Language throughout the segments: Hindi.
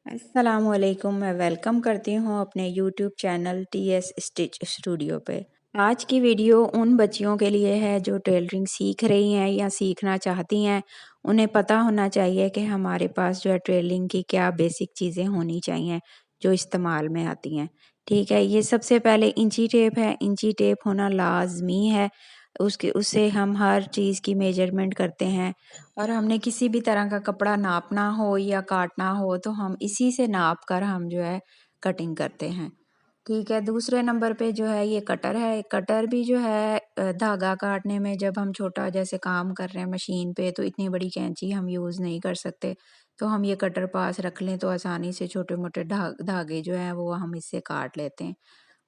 अस्सलामुअलैकुम। मैं वेलकम करती हूँ अपने YouTube channel TS stitch studio पे। आज की वीडियो उन बच्चियों के लिए है जो टेलरिंग सीख रही हैं या सीखना चाहती हैं। उन्हें पता होना चाहिए कि हमारे पास जो है टेलरिंग की क्या बेसिक चीज़ें होनी चाहिए जो इस्तेमाल में आती हैं। ठीक है, ये सबसे पहले इंची टेप है। इंची टेप होना लाजमी है। उससे हम हर चीज़ की मेजरमेंट करते हैं और हमने किसी भी तरह का कपड़ा नापना हो या काटना हो तो हम इसी से नाप कर हम जो है कटिंग करते हैं। ठीक है, दूसरे नंबर पे जो है ये कटर है। कटर भी जो है धागा काटने में जब हम छोटा जैसे काम कर रहे हैं मशीन पे तो इतनी बड़ी कैंची हम यूज़ नहीं कर सकते, तो हम ये कटर पास रख लें तो आसानी से छोटे मोटे धागे जो हैं वो हम इससे काट लेते हैं।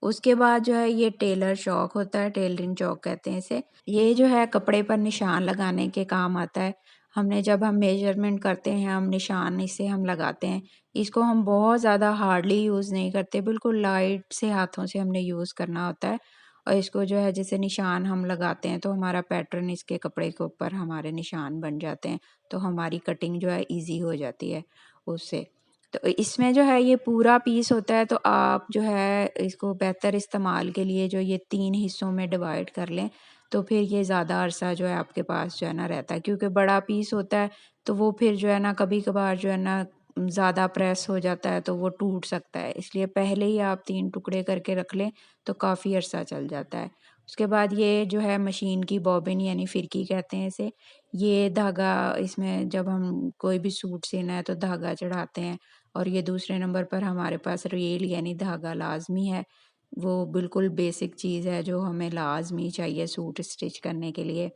उसके बाद जो है ये टेलर चॉक होता है, टेलरिंग चॉक कहते हैं इसे। ये जो है कपड़े पर निशान लगाने के काम आता है। हमने जब हम मेजरमेंट करते हैं हम निशान इससे हम लगाते हैं। इसको हम बहुत ज़्यादा हार्डली यूज़ नहीं करते, बिल्कुल लाइट से हाथों से हमने यूज़ करना होता है और इसको जो है जैसे निशान हम लगाते हैं तो हमारा पैटर्न इसके कपड़े के ऊपर हमारे निशान बन जाते हैं, तो हमारी कटिंग जो है ईज़ी हो जाती है उससे। तो इसमें जो है ये पूरा पीस होता है, तो आप जो है इसको बेहतर इस्तेमाल के लिए जो ये 3 हिस्सों में डिवाइड कर लें, तो फिर ये ज़्यादा अरसा जो है आपके पास जो है ना रहता है। क्योंकि बड़ा पीस होता है तो वो फिर जो है ना कभी-कभार जो है ना ज़्यादा प्रेस हो जाता है तो वो टूट सकता है। इसलिए पहले ही आप 3 टुकड़े करके रख लें तो काफ़ी अरसा चल जाता है। उसके बाद ये जो है मशीन की बॉबिन यानी फिरकी कहते हैं इसे। ये धागा इसमें जब हम कोई भी सूट सीना है तो धागा चढ़ाते हैं और ये दूसरे नंबर पर हमारे पास रेल यानी धागा लाज़मी है। वो बिल्कुल बेसिक चीज़ है जो हमें लाज़मी चाहिए सूट स्टिच करने के लिए।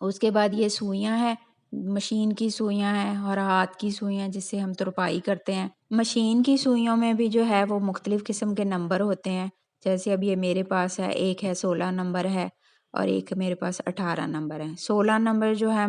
उसके बाद ये सुइयाँ हैं, मशीन की सुइयाँ हैं और हाथ की सुइयाँ जिससे हम तुरपाई करते हैं। मशीन की सुइयों में भी जो है वो मुख्तलिफ़ किस्म के नंबर होते हैं। जैसे अब ये मेरे पास है, एक है 16 नंबर है और एक मेरे पास 18 नंबर है। 16 नंबर जो है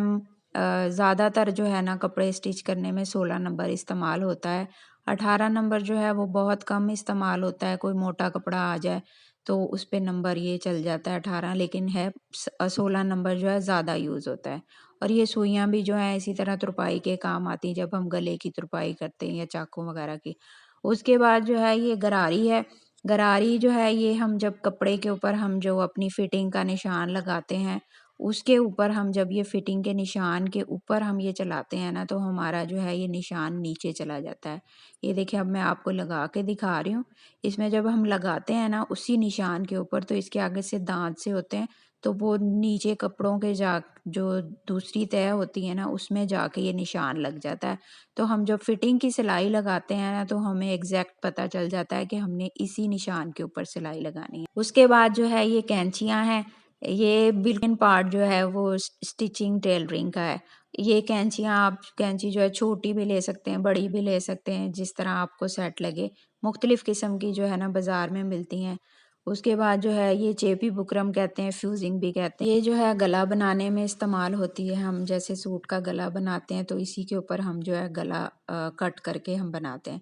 ज़्यादातर जो है ना कपड़े स्टिच करने में 16 नंबर इस्तेमाल होता है। 18 नंबर जो है वो बहुत कम इस्तेमाल होता है, कोई मोटा कपड़ा आ जाए तो उस पे नंबर ये चल जाता है 18, लेकिन है 16 नंबर जो है ज़्यादा यूज़ होता है। और ये सुइयाँ भी जो हैं इसी तरह तुरपाई के काम आती हैं जब हम गले की तुरपाई करते हैं या चाकू वगैरह की। उसके बाद जो है ये गरारी है। गरारी जो है ये हम जब कपड़े के ऊपर हम जो अपनी फिटिंग का निशान लगाते हैं, उसके ऊपर हम जब ये फिटिंग के निशान के ऊपर हम ये चलाते हैं ना तो हमारा जो है ये निशान नीचे चला जाता है। ये देखिए अब मैं आपको लगा के दिखा रही हूँ। इसमें जब हम लगाते हैं ना उसी निशान के ऊपर तो इसके आगे से दाँत से होते हैं, तो वो नीचे कपड़ों के जा जो दूसरी तह होती है ना उसमें जाके ये निशान लग जाता है। तो हम जब फिटिंग की सिलाई लगाते हैं ना तो हमें एग्ज़ैक्ट पता चल जाता है कि हमने इसी निशान के ऊपर सिलाई लगानी है। उसके बाद जो है ये कैंचियाँ हैं। ये बिल्किन पार्ट जो है वो स्टिचिंग टेलरिंग का है। ये कैंचियाँ आप कैंची जो है छोटी भी ले सकते हैं, बड़ी भी ले सकते हैं, जिस तरह आपको सेट लगे। मुख्तलिफ़ किस्म की जो है ना बाज़ार में मिलती हैं। उसके बाद जो है ये चेपी बुकरम कहते हैं, फ्यूज़िंग भी कहते हैं। ये जो है गला बनाने में इस्तेमाल होती है। हम जैसे सूट का गला बनाते हैं तो इसी के ऊपर हम जो है गला कट करके हम बनाते हैं।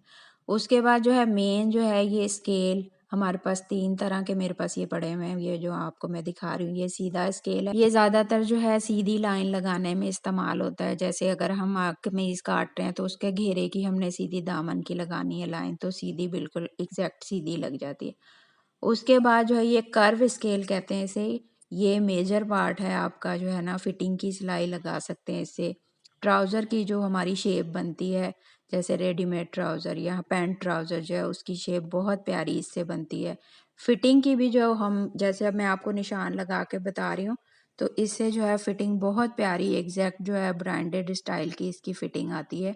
उसके बाद जो है मेन जो है ये स्केल हमारे पास 3 तरह के मेरे पास ये पड़े हुए हैं। ये जो आपको मैं दिखा रही हूँ ये सीधा स्केल है। ये ज़्यादातर जो है सीधी लाइन लगाने में इस्तेमाल होता है। जैसे अगर हम कमीज़ काट रहे हैं तो उसके घेरे की हमने सीधी दामन की लगानी है लाइन, तो सीधी बिल्कुल एग्ज़ैक्ट सीधी लग जाती है। उसके बाद जो है ये कर्व स्केल कहते हैं इसे। ये मेजर पार्ट है आपका जो है ना फिटिंग की सिलाई लगा सकते हैं इससे। ट्राउज़र की जो हमारी शेप बनती है जैसे रेडीमेड ट्राउज़र या पैंट ट्राउज़र जो है उसकी शेप बहुत प्यारी इससे बनती है। फिटिंग की भी जो हम जैसे अब मैं आपको निशान लगा के बता रही हूँ तो इससे जो है फिटिंग बहुत प्यारी एग्जैक्ट जो है ब्रांडेड स्टाइल की इसकी फिटिंग आती है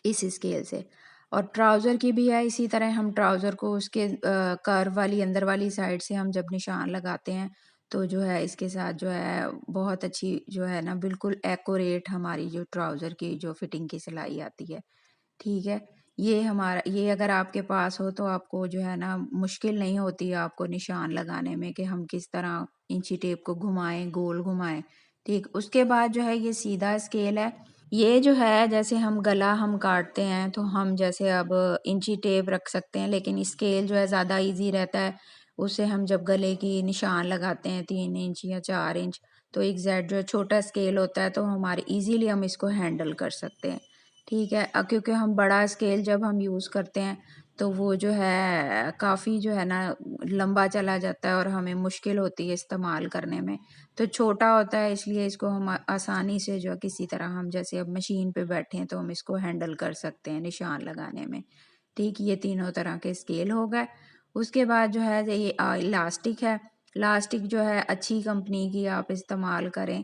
इस स्केल से। और ट्राउज़र की भी है इसी तरह। हम ट्राउज़र को उसके कर्व वाली अंदर वाली साइड से हम जब निशान लगाते हैं तो जो है इसके साथ जो है बहुत अच्छी जो है ना बिल्कुल एक्यूरेट हमारी जो ट्राउज़र की जो फिटिंग की सिलाई आती है। ठीक है, ये हमारा ये अगर आपके पास हो तो आपको जो है ना मुश्किल नहीं होती है आपको निशान लगाने में कि हम किस तरह इंची टेप को घुमाएं, गोल घुमाएं। ठीक, उसके बाद जो है ये सीधा स्केल है। ये जो है जैसे हम गला हम काटते हैं तो हम जैसे अब इंची टेप रख सकते हैं, लेकिन स्केल जो है ज़्यादा इजी रहता है। उससे हम जब गले की निशान लगाते हैं 3 इंच या 4 इंच तो एग्जैक्ट जो छोटा स्केल होता है तो हमारे इजीली हम इसको हैंडल कर सकते हैं। ठीक है। क्योंकि हम बड़ा स्केल जब हम यूज़ करते हैं तो वो जो है काफ़ी जो है ना लंबा चला जाता है और हमें मुश्किल होती है इस्तेमाल करने में। तो छोटा होता है इसलिए इसको हम आसानी से जो है किसी तरह हम जैसे अब मशीन पे बैठे हैं तो हम इसको हैंडल कर सकते हैं निशान लगाने में। ठीक, ये तीनों तरह के स्केल हो गए। उसके बाद जो है ये इलास्टिक है। इलास्टिक जो है अच्छी कंपनी की आप इस्तेमाल करें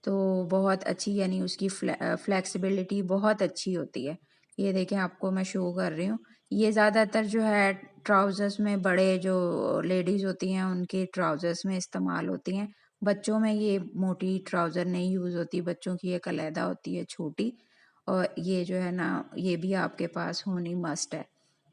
तो बहुत अच्छी, यानी उसकी फ्लेक्सिबिलिटी बहुत अच्छी होती है। ये देखें, आपको मैं शो कर रही हूँ। ये ज़्यादातर जो है ट्राउज़र्स में, बड़े जो लेडीज़ होती हैं उनके ट्राउज़र्स में इस्तेमाल होती हैं। बच्चों में ये मोटी ट्राउज़र नहीं यूज़ होती, बच्चों की एक अलहदा होती है छोटी। और ये जो है ना ये भी आपके पास होनी मस्ट है।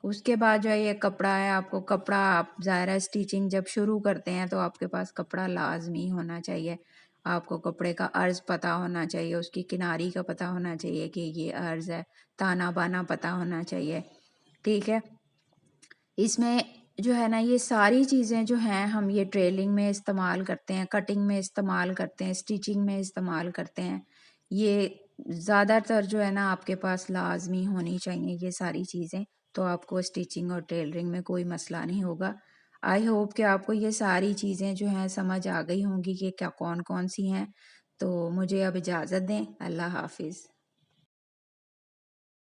उसके बाद जो है ये कपड़ा है। आपको कपड़ा, आप ज़ाहिर है स्टिचिंग जब शुरू करते हैं तो आपके पास कपड़ा लाजमी होना चाहिए। आपको कपड़े का अर्ज़ पता होना चाहिए, उसकी किनारी का पता होना चाहिए कि ये अर्ज़ है, ताना बाना पता होना चाहिए। ठीक है। इसमें जो है ना ये सारी चीज़ें जो हैं हम ये ट्रेलिंग में इस्तेमाल करते हैं, कटिंग में इस्तेमाल करते हैं, स्टिचिंग में इस्तेमाल करते हैं। ये ज़्यादातर जो है ना आपके पास लाज़मी होनी चाहिए ये सारी चीज़ें, तो आपको स्टिचिंग और टेलरिंग में कोई मसला नहीं होगा। आई होप कि आपको ये सारी चीज़ें जो हैं समझ आ गई होंगी कि क्या कौन-कौन सी हैं। तो मुझे अब इजाज़त दें। अल्लाह हाफ़िज़।